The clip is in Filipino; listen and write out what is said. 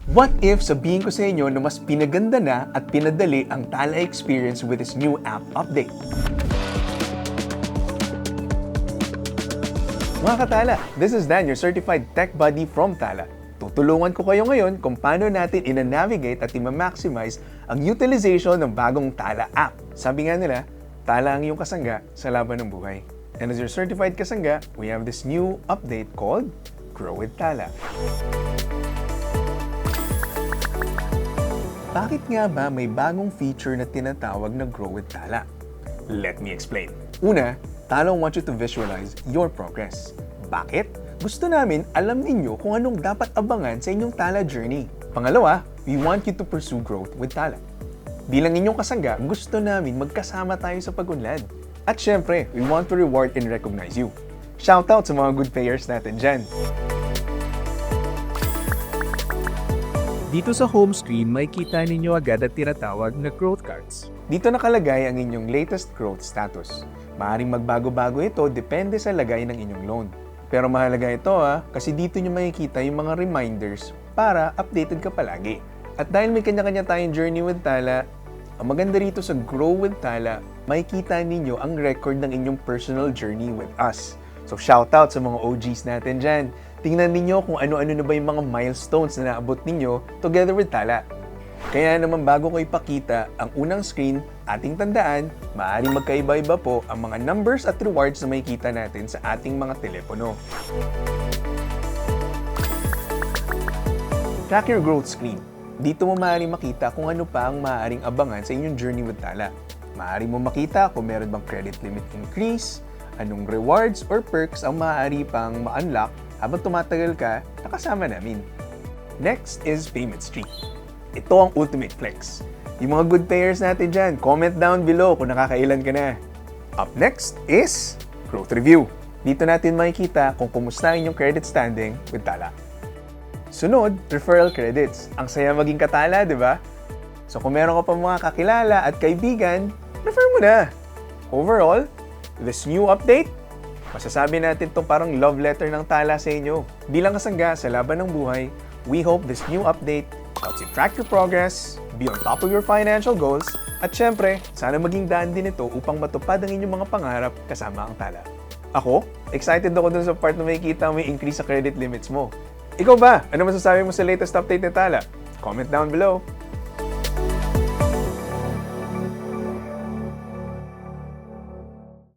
What if sabihin ko sa inyo na mas pinaganda na at pinadali ang Tala experience with this new app update? Mga katala, this is Dan, your certified tech buddy from Tala. Tutulungan ko kayo ngayon kung paano natin ina-navigate at i-maximize ang utilization ng bagong Tala app. Sabi nga nila, Tala ang iyong kasangga sa laban ng buhay. And as your certified kasangga, we have this new update called Grow with Tala. Bakit nga ba may bagong feature na tinatawag na Grow with Tala? Let me explain. Una, Tala wants you to visualize your progress. Bakit? Gusto namin alam ninyo kung anong dapat abangan sa inyong Tala journey. Pangalawa, we want you to pursue growth with Tala. Bilang inyong kasangga, gusto namin magkasama tayo sa pag-unlad. At syempre, we want to reward and recognize you. Shoutout sa mga good payers natin dyan. Dito sa home screen, may kita ninyo agad at tinatawag na growth cards. Dito nakalagay ang inyong latest growth status. Maaaring magbago-bago ito depende sa lagay ng inyong loan. Pero mahalaga ito kasi dito nyo makikita yung mga reminders para updated ka palagi. At dahil may kanya-kanya tayong journey with Tala, ang maganda rito sa Grow with Tala, makikita ninyo ang record ng inyong personal journey with us. So shoutout sa mga OGs natin dyan. Tingnan ninyo kung ano-ano na ba yung mga milestones na naabot ninyo together with Tala. Kaya naman bago ko ipakita ang unang screen, ating tandaan, maaaring magkaiba-iba po ang mga numbers at rewards na makikita natin sa ating mga telepono. Track your growth screen. Dito mo maaaring makita kung ano pa ang maaaring abangan sa inyong journey with Tala. Maaari mo makita kung meron bang credit limit increase, anong rewards or perks ang maaari pang ma-unlock habang tumatagal ka nakasama namin. Next is payment streak. Ito ang ultimate flex. Yung mga good payers natin dyan, comment down below kung nakakailan ka na. Up next is growth review. Dito natin makikita kung kumusta ang inyong credit standing with Tala. Sunod, referral credits. Ang saya maging katala, di ba? So kung meron ka pa mga kakilala at kaibigan, refer mo na. Overall, this new update, masasabi natin itong parang love letter ng Tala sa inyo. Bilang kasangga sa laban ng buhay, we hope this new update helps you track your progress, be on top of your financial goals, at syempre, sana maging daan din ito upang matupad ang inyong mga pangarap kasama ang Tala. Ako, excited ako dun sa part na makikita mo yung increase sa credit limits mo. Ikaw ba? Ano masasabi mo sa latest update ni Tala? Comment down below.